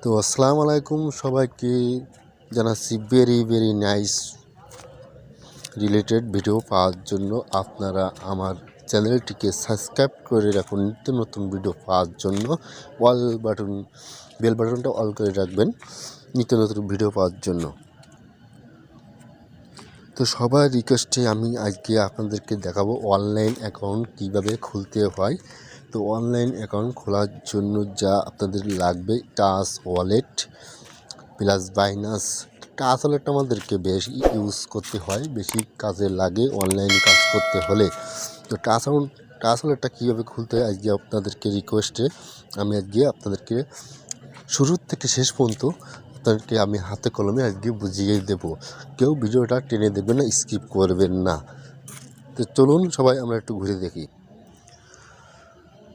তো আসসালামু আলাইকুম সবাইকে জানাচ্ছি ভেরি নাইস রিলেটেড ভিডিও পাওয়ার জন্য আপনারা আমার চ্যানেলটিকে সাবস্ক্রাইব করে রাখুন। নিত্য নতুন ভিডিও পাওয়ার জন্য বেল বাটনটা অল করে রাখবেন নিত্য নতুন ভিডিও পাওয়ার জন্য। তো সবার রিকোয়েস্টে আমি আজকে আপনাদেরকে দেখাবো অনলাইন অ্যাকাউন্ট কীভাবে খুলতে হয়। তো অনলাইন অ্যাকাউন্ট খোলার জন্য যা আপনাদের লাগবে touch wallet plus Binance. Touch ওয়ালেটটা আমাদেরকে বেশি ইউজ করতে হয়, বেশি কাজে লাগে অনলাইনে কাজ করতে হলে। তো টাচ ওয়ালেটটা কীভাবে খুলতে হয় আজকে আপনাদেরকে রিকোয়েস্টে আমি আজকে আপনাদেরকে শুরু থেকে শেষ পর্যন্ত আপনাদেরকে আমি হাতে কলমে আজকে বুঝিয়ে দেব। কেউ ভিডিওটা টেনে দেবেন না, স্কিপ করবেন না। তো চলুন সবাই আমরা একটু ঘুরে দেখি।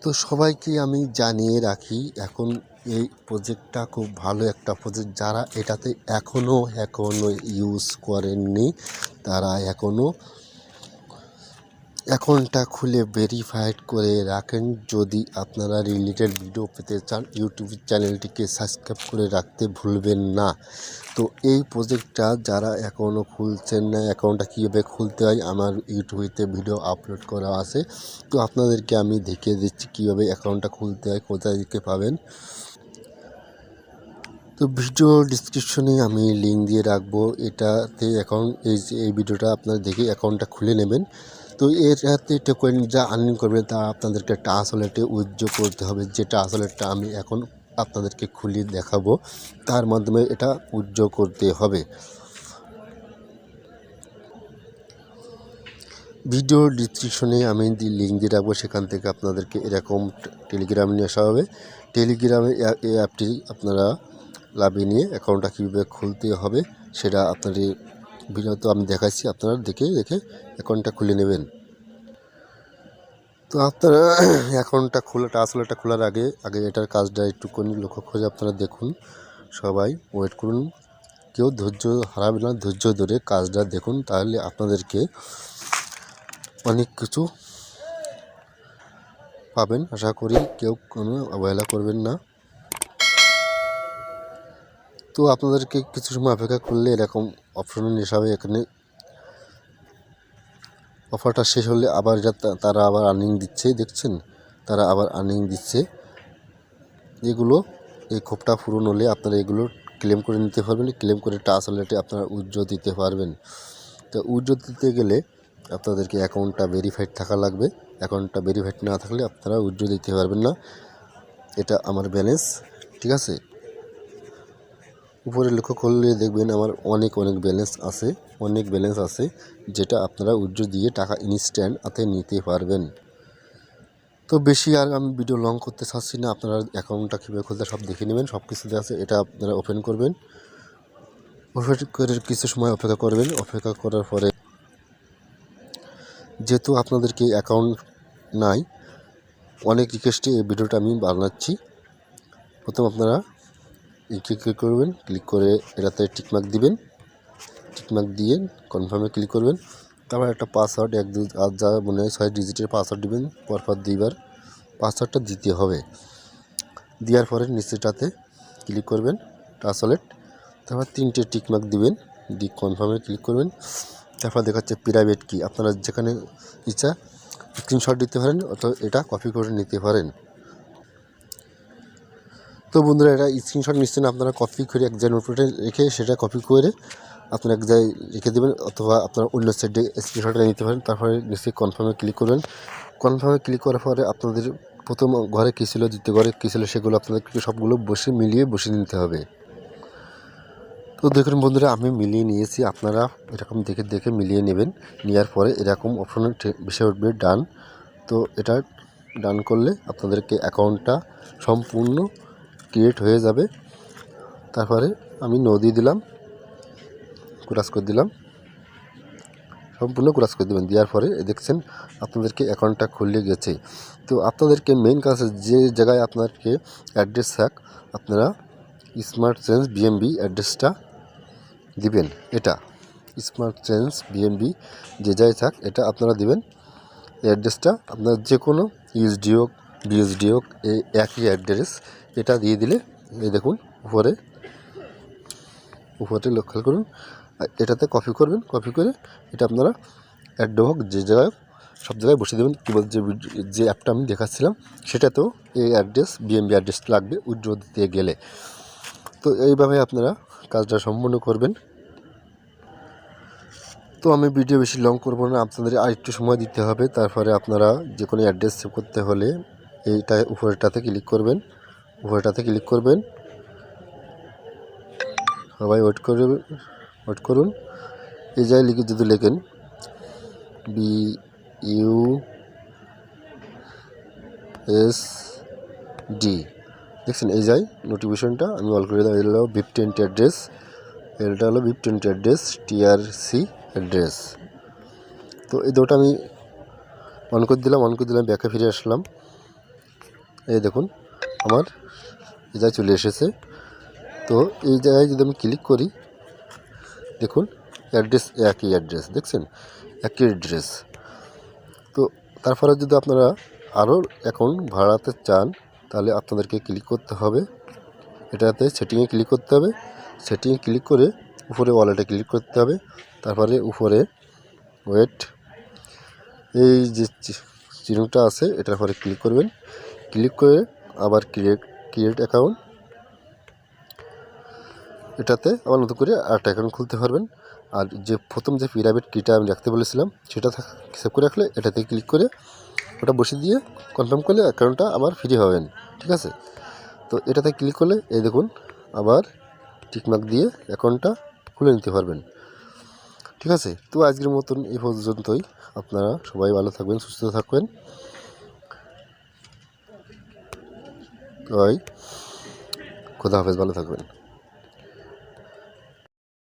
তো সবাইকে আমি জানিয়ে রাখি, এখন এই প্রজেক্টটা খুব ভালো একটা প্রজেক্ট। যারা এটাতে এখনও ইউজ করেননি তারা এখনও অ্যাকাউন্টটা খুলে ভেরিফাইড করে রাখেন। যদি আপনারা রিলেটেড ভিডিও পেতে চান ইউটিউব চ্যানেলটিকে সাবস্ক্রাইব করে রাখতে ভুলবেন না। তো এই প্রজেক্টটা যারা এখনও খুলছেন না, অ্যাকাউন্টটা কীভাবে খুলতে হয় আমার ইউটিউবেতে ভিডিও আপলোড করা আছে। তো আপনাদেরকে আমি দেখিয়ে দিচ্ছি কীভাবে অ্যাকাউন্টটা খুলতে হয়, কোথায় দিতে পাবেন। তো ভিডিও ডিসক্রিপশনে আমি লিঙ্ক দিয়ে রাখবো, এটাতে অ্যাকাউন্ট এই ভিডিওটা আপনারা দেখে অ্যাকাউন্টটা খুলে নেবেন। তো এর হাতে টোকেন যা আর্নিং করবেন তা আপনাদেরকে টাচ ওয়ালেটে উইথড্র করতে হবে। যে টাচ ওয়ালেটটা আমি এখন আপনাদেরকে খুলিয়ে দেখাবো তার মাধ্যমে এটা উইথড্র করতে হবে। ভিডিও ডিসক্রিপশনে আমি লিঙ্ক দিয়ে রাখবো, সেখান থেকে আপনাদেরকে এরকম টেলিগ্রাম নিয়ে আসা হবে। টেলিগ্রামে এই অ্যাপটি আপনারা লাভিয়ে নিয়ে অ্যাকাউন্টটা কীভাবে খুলতে হবে সেটা আপনাদের ভিডিও তো আমি দেখাচ্ছি, আপনারা দেখে অ্যাকাউন্টটা খুলে নেবেন। তো আপনারা অ্যাকাউন্টটা টাচ ওয়ালেটটা খোলার আগে এটার কাজটা একটুখানি লক্ষ্য করে আপনারা দেখুন। সবাই ওয়েট করুন, কেউ ধৈর্য হারাবে না, ধৈর্য ধরে কাজটা দেখুন, তাহলে আপনাদেরকে অনেক কিছু পাবেন। আশা করি কেউ কোনো অবহেলা করবেন না। তো আপনাদেরকে কিছু সময় অপেক্ষা করলে এরকম অপশন হিসাবে এখানে অফারটা শেষ হলে আবার তারা আবার আর্নিং দিচ্ছে, দেখছেন তারা আবার আর্নিং দিচ্ছে। এই খোপটা পূরণ হলে আপনারা এগুলো ক্লেম করে নিতে পারবেন। ক্লেম করে টাচ ওয়ালেটে আপনারা উইথড্র দিতে পারবেন। তো উইথড্র দিতে গেলে আপনাদেরকে অ্যাকাউন্টটা ভেরিফাইড থাকা লাগবে। অ্যাকাউন্টটা ভেরিফাইড না থাকলে আপনারা উইথড্র দিতে পারবেন না। এটা আমার ব্যালেন্স, ঠিক আছে। উপরে লক্ষ্য করলে দেখবেন আমার অনেক ব্যালেন্স আছে যেটা আপনারা উইথড্র দিয়ে টাকা ইনস্ট্যান্ট হাতে নিতে পারবেন। তো বেশি আর আমি ভিডিও লং করতে চাচ্ছি না, আপনারা অ্যাকাউন্টটা কীভাবে খুলতে সব দেখে নেবেন, সব কিছু আছে। এটা আপনারা ওপেন করবেন, ওপেন করে কিছু সময় অপেক্ষা করবেন। অপেক্ষা করার পরে যেহেতু আপনাদেরকে অ্যাকাউন্ট নাই, অনেক রিকোয়েস্টে এই ভিডিওটা আমি বানাচ্ছি। প্রথম আপনারা ক্লিক করবেন, ক্লিক করে এটাতে টিকমার্ক দিবেন, টিকমার্ক দিয়ে কনফার্মে ক্লিক করবেন। তারপর একটা পাসওয়ার্ড 1 2 8 যা মনে হয় 6 ডিজিটের পাসওয়ার্ড দিবেন, পরপর 2বার পাসওয়ার্ডটা দিতে হবে। দেওয়ার পরে নিচেটাতে ক্লিক করবেন টাচ ওয়ালেট, তারপর 3টে টিকমার্ক দিবেন, দিয়ে কনফার্মে ক্লিক করবেন। তারপর দেখাচ্ছে প্রাইভেট কি, আপনারা যেখানে ইচ্ছা স্ক্রিনশট দিতে পারেন অথবা এটা কপি করে নিতে পারেন। তো বন্ধুরা, এটা স্ক্রিনশট নিচ্ছেন আপনারা, কপি করে এক জায়গায় নোটপ্যাডে রেখে সেটা কপি করে আপনারা এক জায়গায় রেখে দেবেন, অথবা আপনারা অন্য সাইডে স্ক্রিনশটটা নিতে পারেন। তারপরে নিচে কনফার্মে ক্লিক করবেন। কনফার্মে ক্লিক করার পরে আপনাদের প্রথম ঘরে কী ছিল, দ্বিতীয় ঘরে কী ছিল, সেগুলো আপনাদেরকে সবগুলো মিলিয়ে বসে নিতে হবে। তো দেখুন বন্ধুরা, আমি মিলিয়ে নিয়েছি, আপনারা এরকম দেখে মিলিয়ে নেবেন। নেওয়ার পরে এরকম অপশনে ভেসে উঠবে ডান। তো এটা ডান করলে আপনাদেরকে অ্যাকাউন্টটা সম্পূর্ণ ক্রিয়েট হয়ে যাবে। তারপরে আমি দিয়ে দিলাম, ক্রাশ করে দিলাম, সম্পূর্ণ ক্রাশ করে দেবেন। দেওয়ার পরে দেখছেন আপনাদেরকে অ্যাকাউন্টটা খুলে গেছে। তো আপনাদেরকে মেইন কাজ যে জায়গায় আপনাদেরকে অ্যাড্রেস থাক, আপনারা স্মার্ট চেঞ্জ বিএমবি অ্যাড্রেসটা দিবেন। এটা স্মার্ট চেঞ্জ বিএমবি যে জায়গায় থাক এটা আপনারা দিবেন। এই অ্যাড্রেসটা আপনার যে কোনো ইউএসডি হোক বিএসডি হোক এই একই অ্যাড্রেস, এটা দিয়ে দিলে এই দেখুন উপরে খেয়াল করুন, এটাতে কপি করবেন। কপি করে এটা আপনারা অ্যাড্রপ যে জায়গায় সব জায়গায় বসিয়ে দেবেন। কী বলতে যে অ্যাপটা আমি দেখাচ্ছিলাম সেটাতেও এই অ্যাড্রেস বিএনবি অ্যাড্রেস লাগবে উইথড্র দিতে গেলে। তো এইভাবে আপনারা কাজটা সম্পূর্ণ করবেন। তো আমি ভিডিও বেশি লং করব না, আপনাদের আরেকটু সময় দিতে হবে। তারপরে আপনারা যে কোনো অ্যাড্রেস সেভ করতে হলে এইটা উপরেরটাতে ক্লিক করবেন। সবাই ওয়েট করুন। এই জায়গায় যদি লেখেন BUSD, দেখছেন এই যায় নোটিফিকেশনটা আমি অল করে দিলাম। এটা হলো BAB20 অ্যাড্রেস, এটা হলো BAB20 অ্যাড্রেস, TRC অ্যাড্রেস। তো এই দুটো আমি অন করে দিলাম। ব্যাকে ফিরে আসলাম। এই দেখুন আমার এই জায়গায় চলে এসেছে। তো এই জায়গায় যদি আমি ক্লিক করি, দেখুন অ্যাড্রেস একই অ্যাড্রেস, দেখছেন একই অ্যাড্রেস। তো তারপরে যদি আপনারা আরও অ্যাকাউন্ট ভাড়াতে চান তাহলে আপনাদেরকে ক্লিক করতে হবে, এটাতে সেটিংয়ে ক্লিক করতে হবে। সেটিংয়ে ক্লিক করে উপরে ওয়ালেটে ক্লিক করতে হবে। তারপরে উপরে এই যে চিহ্নটা আছে এটার পরে ক্লিক করবেন। ক্লিক করে আবার ক্রিয়েট অ্যাকাউন্ট, এটাতে আবার নতুন করে আরেকটা অ্যাকাউন্ট খুলতে পারবেন। আর যে প্রথম যে পিরামিড কিটা আমি রাখতে বলেছিলাম সেটা সেভ করে রাখলে এটাতে ক্লিক করে ওটা বসিয়ে দিয়ে কনফার্ম করলে অ্যাকাউন্টটা আবার ফ্রি হবেন। ঠিক আছে, তো এটাতে ক্লিক করলে এই দেখুন আবার টিকমার্ক দিয়ে অ্যাকাউন্টটা খুলে নিতে পারবেন। ঠিক আছে, তো আজকের মতন এই পর্যন্তই। আপনারা সবাই ভালো থাকবেন, সুস্থ থাকবেন। খোদা হাফেজ, ভালো থাকবেন।